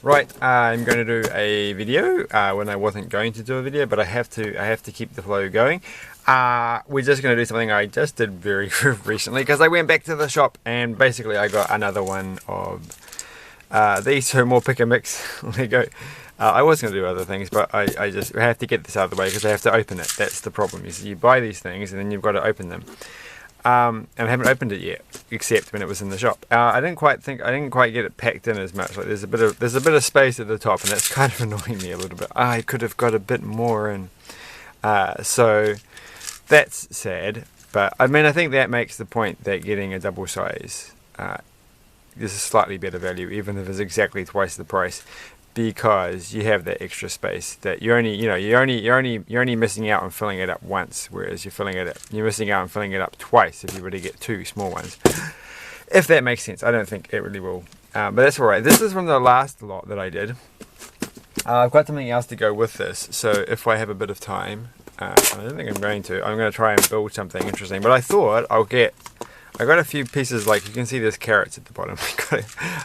Right, I'm going to do a video when I wasn't going to do a video, but I have to keep the flow going. We're just going to do something I just did very recently because I went back to the shop and basically I got another one of these two more pick and mix Lego. I was going to do other things, but I just have to get this out of the way because I have to open it. That's the problem. You buy these things and then you've got to open them. And I haven't opened it yet, except when it was in the shop. I didn't quite get it packed in as much. Like there's a bit of space at the top, and that's kind of annoying me a little bit. I could have got a bit more in, so that's sad. But I mean, I think that makes the point that getting a double size is a slightly better value, even if it's exactly twice the price, because you have that extra space that you're only missing out on filling it up once, whereas you're missing out on filling it up twice if you were to get two small ones. If that makes sense. I don't think it really will, but that's alright. This is from the last lot that I did. I've got something else to go with this, so if I have a bit of time, I don't think I'm going to try and build something interesting, but I thought I got a few pieces, like you can see there's carrots at the bottom.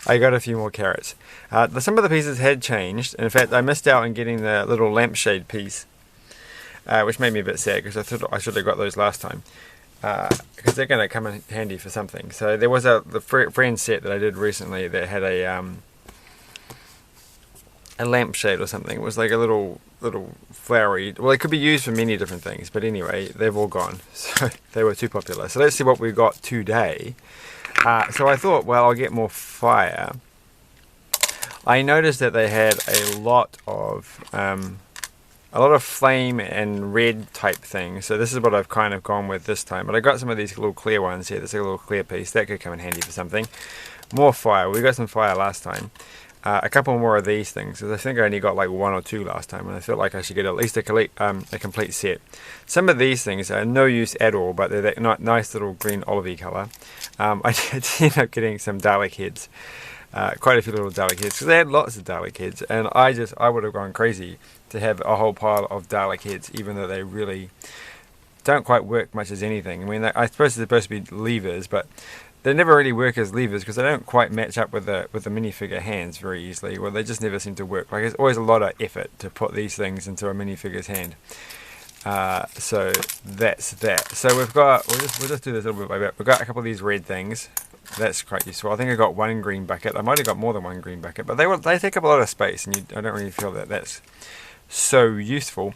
I got a few more carrots. Some of the pieces had changed. In fact, I missed out on getting the little lampshade piece, which made me a bit sad because I thought I should have got those last time. Because they're going to come in handy for something. So there was the friend set that I did recently that had a lampshade or something. It was like a little flowery. Well, it could be used for many different things, but anyway, they've all gone. So they were too popular. So let's see what we got today. So I thought, well, I'll get more fire. I noticed that they had a lot of flame and red type things. So this is what I've kind of gone with this time. But I got some of these little clear ones here. There's a little clear piece that could come in handy for something. More fire. We got some fire last time. A couple more of these things, because I think I only got like one or two last time, and I felt like I should get at least a complete set. Some of these things are no use at all, but they're that nice little green olivey colour. I did end up getting some Dalek heads, quite a few little Dalek heads, because they had lots of Dalek heads, and I would have gone crazy to have a whole pile of Dalek heads, even though they really don't quite work much as anything. I mean, I suppose they're supposed to be levers, but they never really work as levers because they don't quite match up with the minifigure hands very easily. Well, they just never seem to work. Like, it's always a lot of effort to put these things into a minifigure's hand. So that's that. So we'll just do this a little bit by bit. We've got a couple of these red things. That's quite useful. I think I got one green bucket. I might have got more than one green bucket, but they take up a lot of space, and I don't really feel that that's so useful.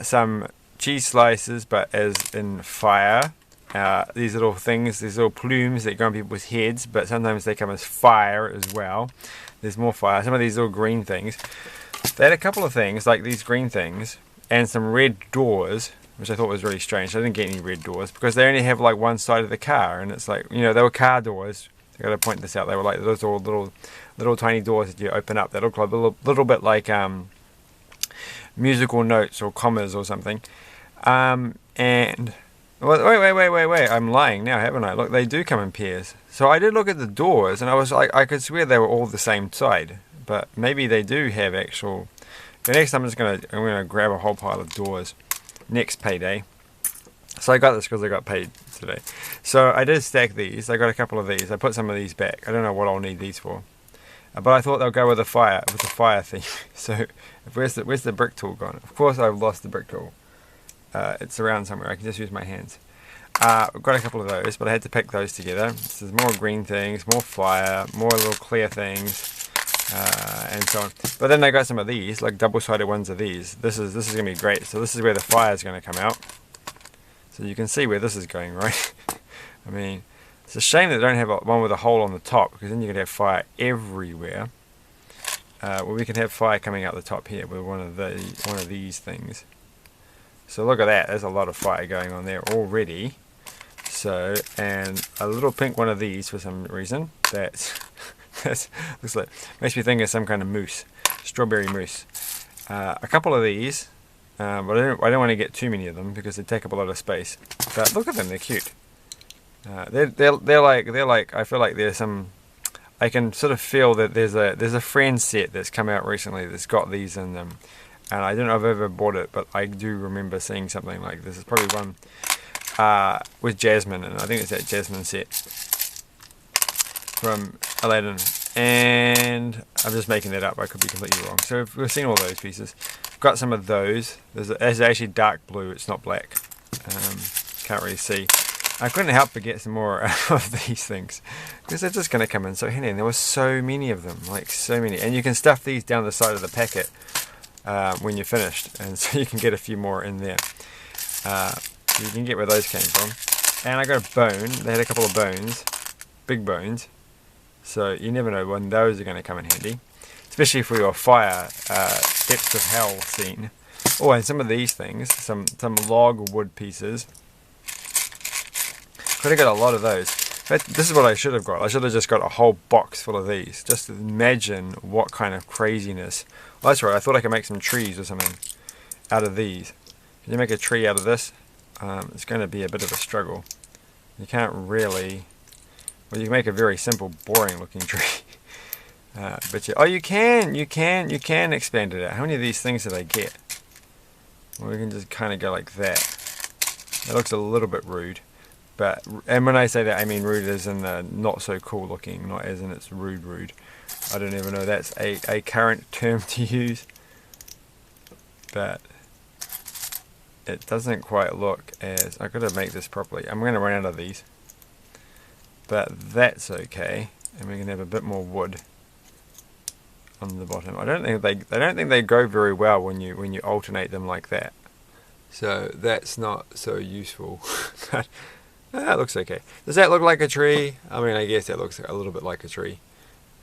Some cheese slices, but as in fire. These little things, these little plumes that go on people's heads, but sometimes they come as fire as well. There's more fire. Some of these little green things. They had a couple of things, like these green things, and some red doors, which I thought was really strange. I didn't get any red doors, because they only have like one side of the car, and it's like, they were car doors. I gotta point this out. They were like those little tiny doors that you open up that look like a little bit like musical notes or commas or something. And well, wait, I'm lying now, haven't I? Look, they do come in pairs. So I did look at the doors, and I was like, I could swear they were all the same side. But maybe they do have actual... The next time I'm gonna grab a whole pile of doors. Next payday. So I got this because I got paid today. So I did stack these. I got a couple of these. I put some of these back. I don't know what I'll need these for. But I thought they'll go with the fire theme. So where's the brick tool gone? Of course I've lost the brick tool. It's around somewhere. I can just use my hands. I've got a couple of those, but I had to pick those together. So there's more green things, more fire, more little clear things, and so on. But then I got some of these, like double-sided ones of these. This is going to be great. So this is where the fire is going to come out. So you can see where this is going, right? I mean, it's a shame that they don't have one with a hole on the top, because then you could have fire everywhere. Well, we can have fire coming out the top here with one of these things. So look at that, there's a lot of fire going on there already. So, and a little pink one of these for some reason. That looks like, makes me think of some kind of mousse, strawberry mousse. A couple of these, but I don't want to get too many of them because they take up a lot of space. But look at them, they're cute. They're like I feel like there's some. I can sort of feel that there's a friend set that's come out recently that's got these in them. And I don't know if I've ever bought it, but I do remember seeing something like this. It's probably one with Jasmine, and I think it's that Jasmine set from Aladdin. And and I'm just making that up, I could be completely wrong. So we've seen all those pieces. Got some of those. There's actually dark blue, it's not black. Can't really see. I couldn't help but get some more of these things because they're just going to come in so handy, and there were so many of them, like so many. And you can stuff these down the side of the packet when you're finished, and so you can get a few more in there. So you can get where those came from. And I got a bone. They had a couple of bones, big bones, so you never know when those are going to come in handy, especially for your fire depths of hell scene. Oh, and some of these things, some log wood pieces. Could have got a lot of those. But this is what I should have got. I should have just got a whole box full of these. Just imagine what kind of craziness. Well, that's right. I thought I could make some trees or something out of these. Can you make a tree out of this? It's going to be a bit of a struggle. You can't really. Well, you can make a very simple, boring-looking tree. But oh, you can expand it out. How many of these things did I get? Well, we can just kind of go like that. It looks a little bit rude. But, and when I say that, I mean rude as in the not so cool looking, not as in it's rude. I don't even know that's a current term to use. But it doesn't quite look as, I've got to make this properly. I'm going to run out of these. But that's okay. And we can have a bit more wood on the bottom. I don't think they go very well when you alternate them like that. So that's not so useful. But that looks okay. Does that look like a tree? I mean, I guess that looks a little bit like a tree.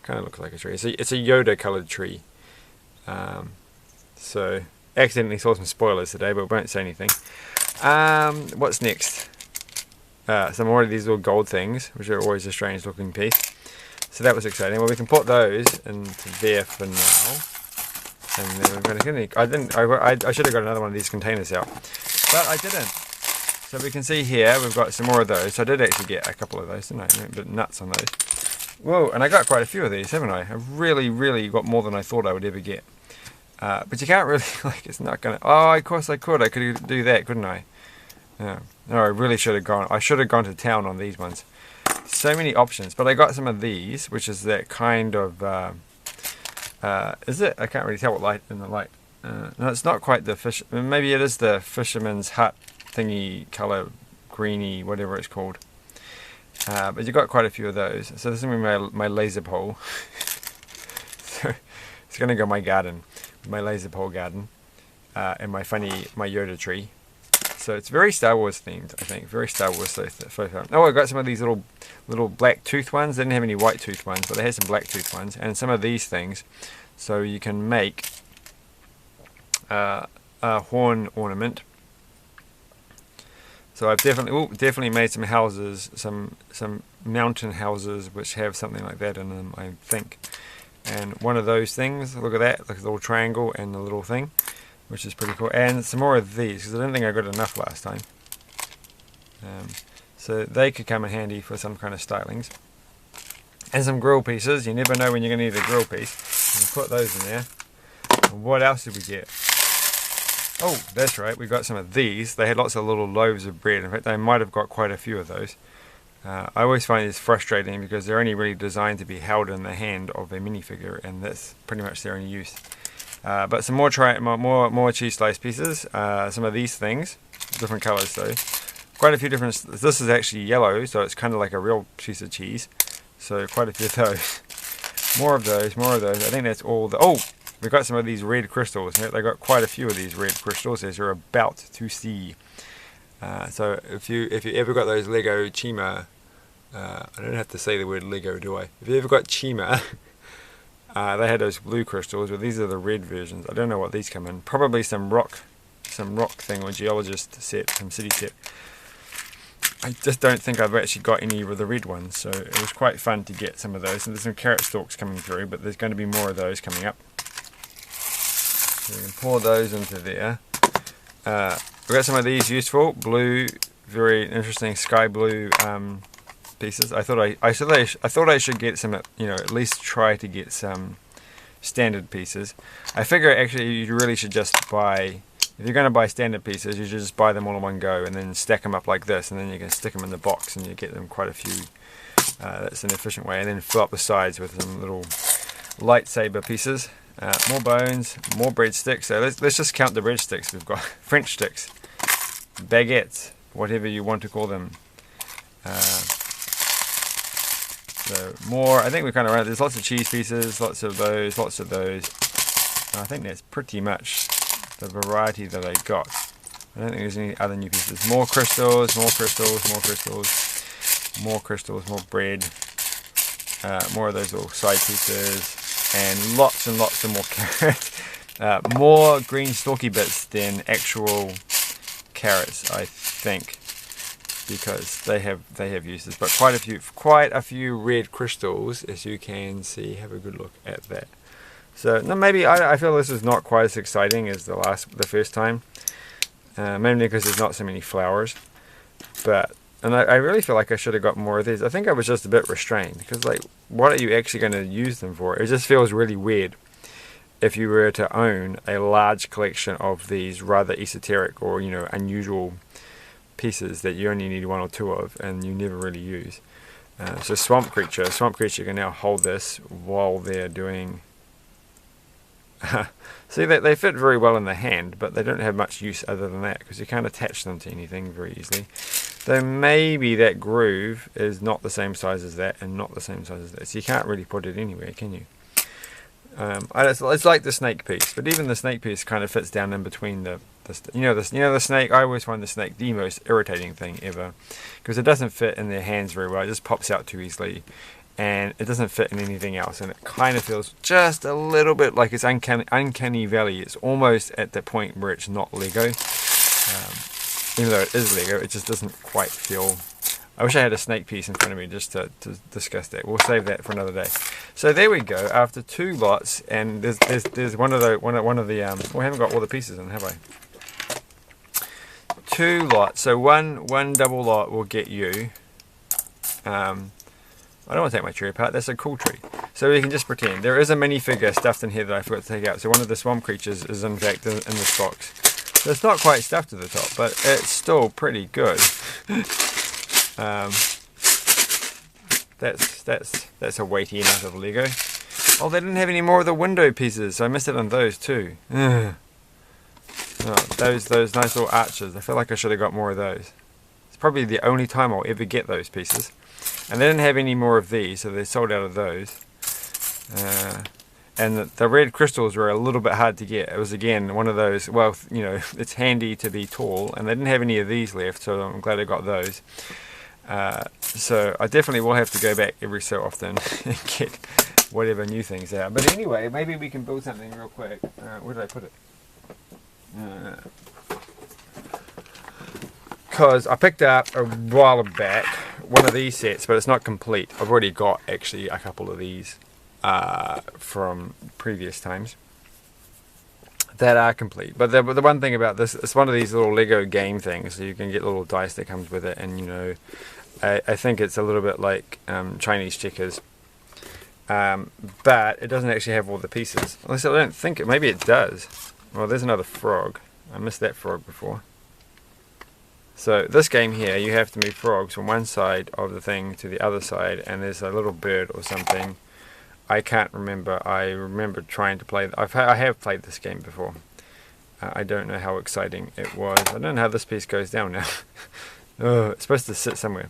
Kind of looks like a tree. It's a Yoda coloured tree. So, accidentally saw some spoilers today, but we won't say anything. What's next? Some more of these little gold things, which are always a strange looking piece. So that was exciting. Well, we can put those into there for now. And then we're going to... I should have got another one of these containers out. But I didn't. So we can see here, we've got some more of those. So I did actually get a couple of those, didn't I? Went a bit nuts on those. Whoa, and I got quite a few of these, haven't I? I've really got more than I thought I would ever get. But you can't really, like, it's not going to... Oh, of course I could. I could do that, couldn't I? Yeah. No, I really should have gone... I should have gone to town on these ones. So many options. But I got some of these, which is that kind of... is it? I can't really tell what light in the light. No, it's not quite the fish... Maybe it is the fisherman's hut thingy colour, greeny, whatever it's called. But you got quite a few of those. So this is going to be my laser pole. So it's going to go in my garden, my laser pole garden, and my Yoda tree. So it's very Star Wars themed, I think. Very Star Wars photo. Oh, I got some of these little black tooth ones. They didn't have any white tooth ones, but they had some black tooth ones, and some of these things. So you can make a horn ornament. So I've definitely made some houses, some mountain houses which have something like that in them, I think. And one of those things, look at that, look at the little triangle and the little thing, which is pretty cool. And some more of these, because I don't think I got enough last time. So they could come in handy for some kind of stylings. And some grill pieces. You never know when you're going to need a grill piece. You can put those in there. And what else did we get? Oh, that's right, we got some of these. They had lots of little loaves of bread. In fact, I might have got quite a few of those. I always find this frustrating because they're only really designed to be held in the hand of a minifigure, and that's pretty much their only use. But some more cheese slice pieces. Some of these things, different colours though. Quite a few different. This is actually yellow, so it's kind of like a real piece of cheese. So quite a few of those. More of those. I think that's all the. Oh, we got some of these red crystals. They got quite a few of these red crystals, as you're about to see. So if you ever got those Lego Chima, I don't have to say the word Lego, do I? If you ever got Chima, they had those blue crystals, but these are the red versions. I don't know what these come in. Probably some rock thing or geologist set, some city set. I just don't think I've actually got any of the red ones, so it was quite fun to get some of those. And there's some carrot stalks coming through, but there's going to be more of those coming up. So we can pour those into there. We've got some of these useful blue, very interesting sky blue pieces. I thought I should get some, at least try to get some standard pieces. I figure actually you really should just buy. If you're going to buy standard pieces, you should just buy them all in one go and then stack them up like this, and then you can stick them in the box and you get them quite a few. That's an efficient way, and then fill up the sides with some little lightsaber pieces, more bones, more breadsticks. So let's just count the breadsticks. We've got French sticks, baguettes, whatever you want to call them. So more, I think we're kind of right. There's lots of cheese pieces, lots of those, lots of those. And I think that's pretty much the variety that I got. I don't think there's any other new pieces. More crystals, more crystals, more crystals, more crystals, more bread, more of those little side pieces, and lots of more carrots. More green stalky bits than actual carrots, I think, because they have uses. But quite a few red crystals, as you can see. Have a good look at that. So no, maybe I feel this is not quite as exciting as the first time. Mainly because there's not so many flowers, and I really feel like I should have got more of these. I think I was just a bit restrained because, like, what are you actually going to use them for? It just feels really weird if you were to own a large collection of these rather esoteric or unusual pieces that you only need one or two of and you never really use. So swamp creature can now hold this while they're doing. See, they fit very well in the hand, but they don't have much use other than that because you can't attach them to anything very easily. Though maybe that groove is not the same size as that and not the same size as that, so you can't really put it anywhere, can you? It's like the snake piece, but even the snake piece kind of fits down in between the snake. I always find the snake the most irritating thing ever because it doesn't fit in their hands very well. It just pops out too easily. And it doesn't fit in anything else, and it kind of feels just a little bit like it's uncanny valley. It's almost at the point where it's not Lego, even though it is Lego. It just doesn't quite feel. I wish I had a snake piece in front of me just to discuss that. We'll save that for another day. So there we go. After 2 lots, and there's one of the we haven't got all the pieces in, have I? 2 lots. So one double lot will get you. I don't want to take my tree apart, that's a cool tree. So we can just pretend. There is a minifigure stuffed in here that I forgot to take out. So one of the swamp creatures is in fact in this box. So it's not quite stuffed to the top, but it's still pretty good. That's a weighty amount of Lego. Oh, they didn't have any more of the window pieces, so I missed it on those too. Oh, those nice little arches. I feel like I should have got more of those. It's probably the only time I'll ever get those pieces. And they didn't have any more of these, so they sold out of those. And the red crystals were a little bit hard to get. It was again one of those, well, it's handy to be tall, and they didn't have any of these left, so I'm glad I got those. So I definitely will have to go back every so often and get whatever new things out. But anyway, maybe we can build something real quick. Where did I put it? Because I picked up a while back one of these sets, but it's not complete. I've already got actually a couple of these from previous times that are complete. But the one thing about this, it's one of these little Lego game things, so you can get little dice that comes with it, and I think it's a little bit like Chinese checkers. But it doesn't actually have all the pieces. At least I don't think it. Maybe it does. Well, there's another frog. I missed that frog before. So this game here, you have to move frogs from one side of the thing to the other side, and there's a little bird or something. I can't remember. I remember trying to play. I have played this game before. I don't know how exciting it was. I don't know how this piece goes down now. Oh, it's supposed to sit somewhere.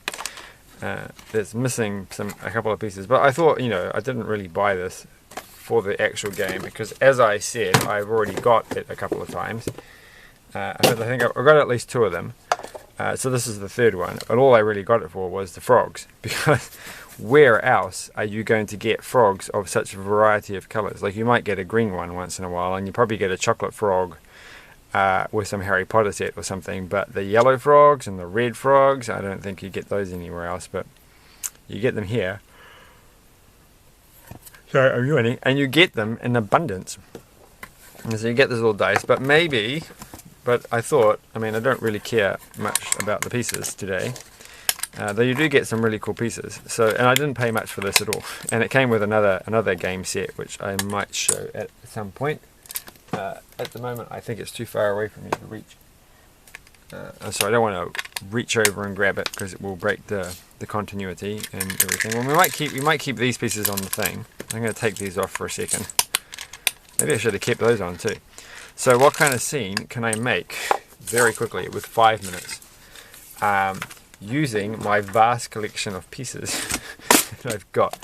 It's missing a couple of pieces, but I thought, I didn't really buy this for the actual game because, as I said, I've already got it a couple of times. I think I've got at least 2 of them. So this is the 3rd one, and all I really got it for was the frogs, because where else are you going to get frogs of such a variety of colours? Like, you might get a green one once in a while, and you probably get a chocolate frog with some Harry Potter set or something, but the yellow frogs and the red frogs, I don't think you get those anywhere else, but you get them here. So I'm yawning, and you get them in abundance. And so you get this little dice, but I thought, I don't really care much about the pieces today, though you do get some really cool pieces. So, and I didn't pay much for this at all. And it came with another game set, which I might show at some point. At the moment, I think it's too far away from me to reach. So I don't want to reach over and grab it because it will break the continuity and everything. Well, we might keep these pieces on the thing. I'm going to take these off for a second. Maybe I should have kept those on too. So what kind of scene can I make very quickly with 5 minutes using my vast collection of pieces that I've got?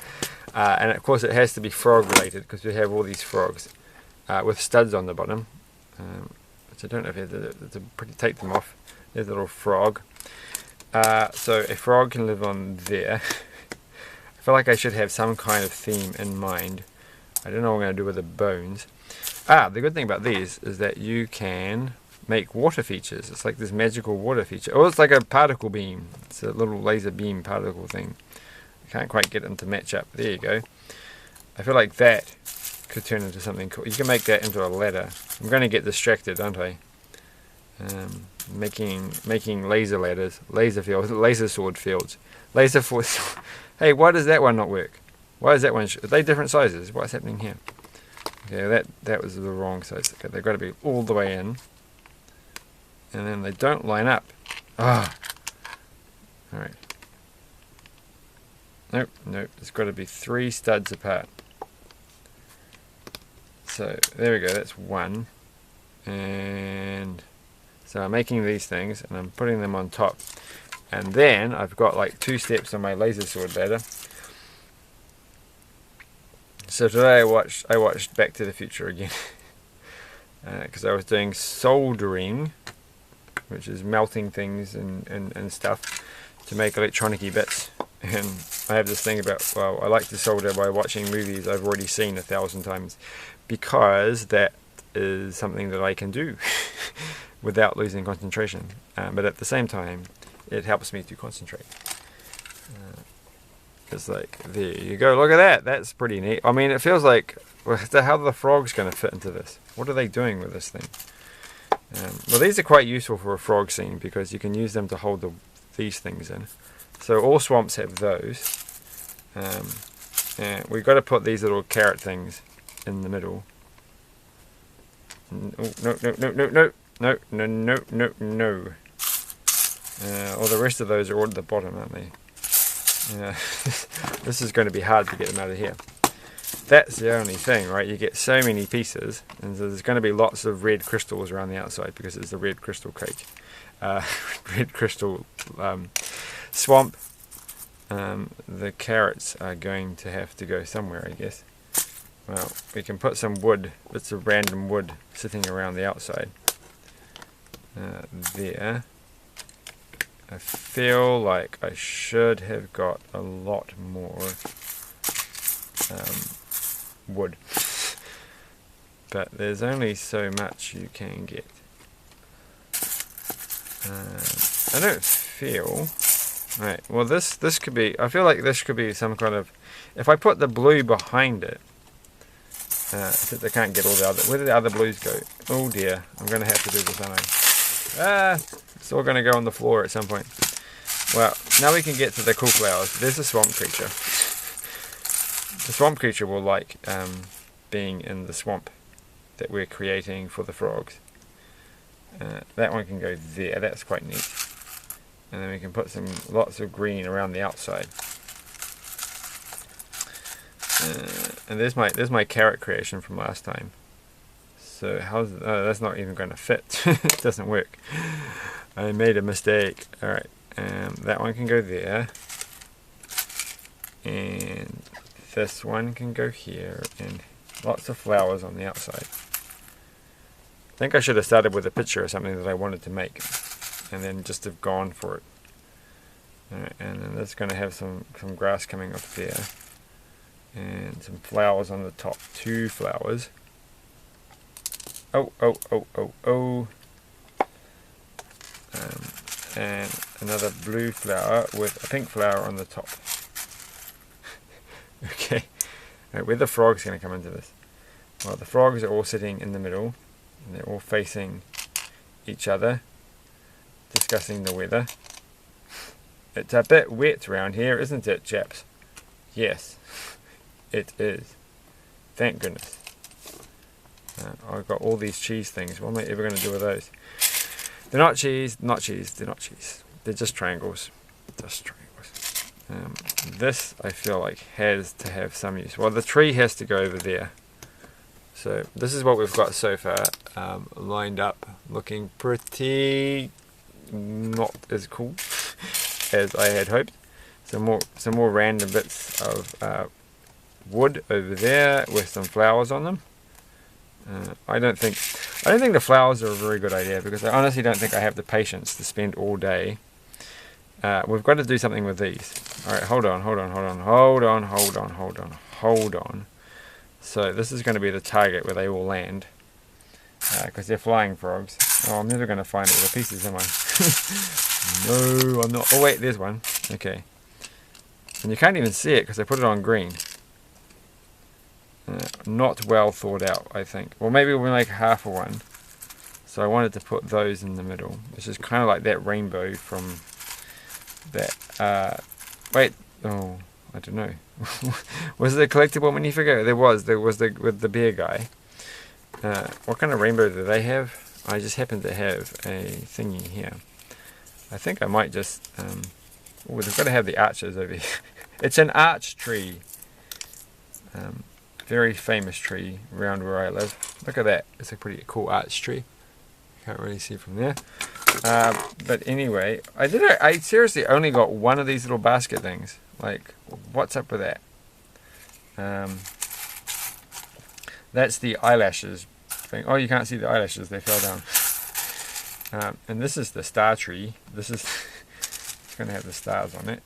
And of course it has to be frog related because we have all these frogs with studs on the bottom. Which I don't know if I have to take them off. There's a little frog. So a frog can live on there. I feel like I should have some kind of theme in mind. I don't know what I'm going to do with the bones. The good thing about these is that you can make water features. It's like this magical water feature. Oh, it's like a particle beam. It's a little laser beam particle thing. I can't quite get them to match up. There you go. I feel like that could turn into something cool. You can make that into a ladder. I'm going to get distracted, aren't I? Making laser ladders, laser fields, laser sword fields, laser force. Hey, why does that one not work? Why is that one? Are they different sizes? What's happening here? Okay, that was the wrong size. Okay, they've got to be all the way in, and then they don't line up. Ah. All right. Nope, nope. There's got to be 3 studs apart. So there we go. That's one, and so I'm making these things and I'm putting them on top, and then I've got like 2 steps on my laser sword ladder. So today I watched Back to the Future again because I was doing soldering, which is melting things and stuff to make electronic-y bits. And I have this thing about, well, I like to solder by watching movies I've already seen 1,000 times, because that is something that I can do without losing concentration. But at the same time, it helps me to concentrate. It's like, there you go, look at that, that's pretty neat. I mean, it feels like, well, how are the frogs going to fit into this? What are they doing with this thing? Well, these are quite useful for a frog scene because you can use them to hold these things in. So all swamps have those. And we've got to put these little carrot things in the middle. Oh, no, no, no, no, no, no, no, no, no, no. All the rest of those are all at the bottom, aren't they? This is going to be hard to get them out of here. That's the only thing, right? You get so many pieces, and so there's going to be lots of red crystals around the outside because it's the red crystal cake. Red crystal swamp. The carrots are going to have to go somewhere, I guess. Well, we can put some wood, bits of random wood sitting around the outside. There. I feel like I should have got a lot more wood, but there's only so much you can get. I don't feel right. Well, this could be. I feel like this could be some kind of. If I put the blue behind it, except I can't get all the other. Where did the other blues go? Oh dear, I'm going to have to do this, aren't I? It's all going to go on the floor at some point. Well, now we can get to the cool flowers. There's a swamp creature. The swamp creature will like being in the swamp that we're creating for the frogs. That one can go there. That's quite neat. And then we can put lots of green around the outside. And there's my carrot creation from last time. So that's not even going to fit. It doesn't work. I made a mistake. Alright, that one can go there. And this one can go here. And lots of flowers on the outside. I think I should have started with a picture of something that I wanted to make. And then just have gone for it. Alright, and then that's going to have some grass coming up there. And some flowers on the top. 2 flowers. Oh. And another blue flower with a pink flower on the top. Okay. Right, where are the frogs going to come into this? Well, the frogs are all sitting in the middle. And they're all facing each other. Discussing the weather. It's a bit wet around here, isn't it, chaps? Yes. It is. Thank goodness. I've got all these cheese things. What am I ever going to do with those? They're not cheese, not cheese, they're not cheese. They're just triangles. Just triangles. This, I feel like, has to have some use. Well, the tree has to go over there. So this is what we've got so far, lined up, looking pretty not as cool as I had hoped. Some more random bits of wood over there with some flowers on them. I don't think the flowers are a very good idea, because I honestly don't think I have the patience to spend all day. We've got to do something with these. All right, hold on. So this is going to be the target where they all land, because they're flying frogs. Oh, I'm never going to find all the pieces, am I? No, I'm not. Oh wait, there's one. Okay. And you can't even see it because I put it on green. Not well thought out, I think. Well, maybe we'll make half of one. So I wanted to put those in the middle, which is kind of like that rainbow from that. Wait, oh, I don't know. Was it a collectible minifigure? There was with the bear guy. What kind of rainbow do they have? I just happen to have a thingy here. I think I might just. Oh, we've got to have the arches over here. It's an arch tree. Very famous tree around where I live. Look at that. It's a pretty cool arch tree. Can't really see from there. But anyway, I seriously only got one of these little basket things. Like, what's up with that? That's the eyelashes thing. Oh, you can't see the eyelashes. They fell down. And this is the star tree. This is it's going to have the stars on it.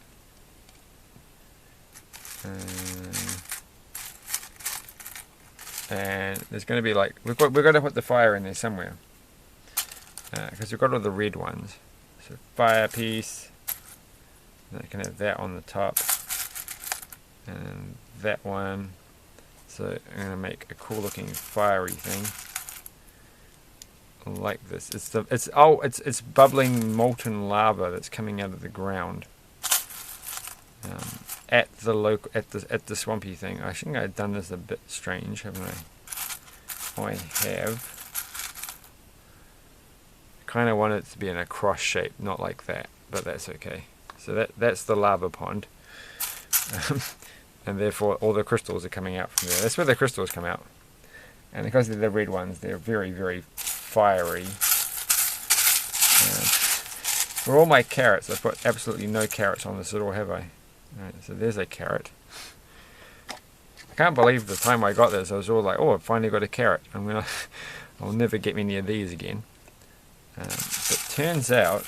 And there's going to be like we've got to put the fire in there somewhere, because we've got all the red ones. So fire piece. And I can have that on the top, and that one. So I'm going to make a cool looking fiery thing like this. It's bubbling molten lava that's coming out of the ground. At the swampy thing. I think I've done this a bit strange, haven't I? I have. Kind of want it to be in a cross shape, not like that, but that's okay. So that's the lava pond, and therefore all the crystals are coming out from there. That's where the crystals come out, and because they're the red ones, they're very, very fiery. For all my carrots, I've put absolutely no carrots on this at all, have I? Alright, so there's a carrot. I can't believe the time I got this, I was all like, oh, I've finally got a carrot. I'll never get many of these again. But turns out,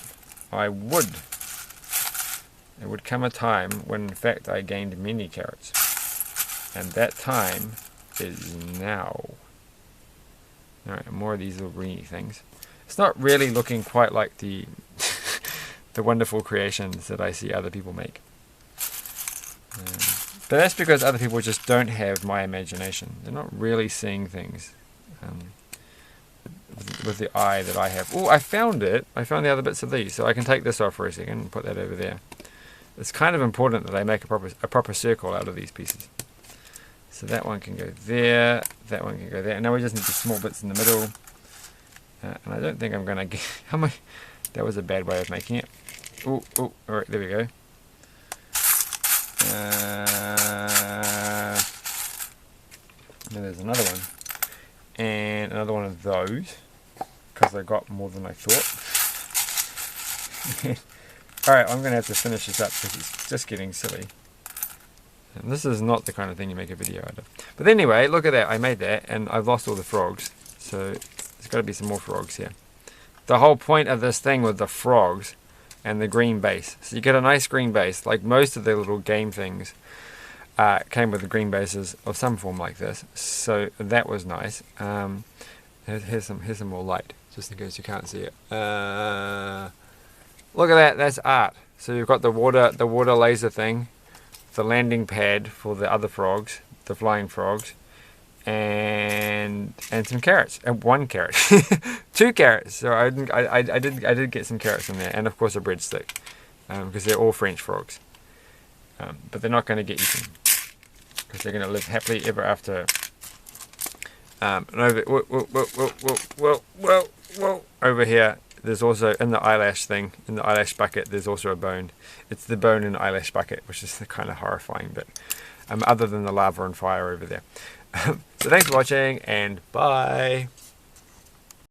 there would come a time when in fact I gained many carrots. And that time is now. Alright, more of these little greeny things. It's not really looking quite like the the wonderful creations that I see other people make. But that's because other people just don't have my imagination. They're not really seeing things with the eye that I have. Oh, I found it. I found the other bits of these. So I can take this off for a second and put that over there. It's kind of important that I make a proper circle out of these pieces. So that one can go there. That one can go there. And now we just need the small bits in the middle. And I don't think I'm going to get... That was a bad way of making it. Oh, alright, there we go. Then there's another one, and another one of those, because I got more than I thought. Alright, I'm going to have to finish this up because it's just getting silly. And this is not the kind of thing you make a video out of. But anyway, look at that, I made that, and I've lost all the frogs, so there's got to be some more frogs here. The whole point of this thing with the frogs and the green base. So you get a nice green base, like most of the little game things came with the green bases of some form like this. So that was nice. Here's some more light, just in case you can't see it. Look at that, that's art. So you've got the water laser thing, the landing pad for the other frogs, the flying frogs, and some carrots, and one carrot, 2 carrots. So I did get some carrots in there, and of course a breadstick, because they're all French frogs. But they're not going to get eaten, because they're going to live happily ever after. And over, over here, there's also, in the eyelash thing, in the eyelash bucket, there's also a bone. It's the bone in the eyelash bucket, which is the kind of horrifying bit. Other than the lava and fire over there. So thanks for watching, and bye.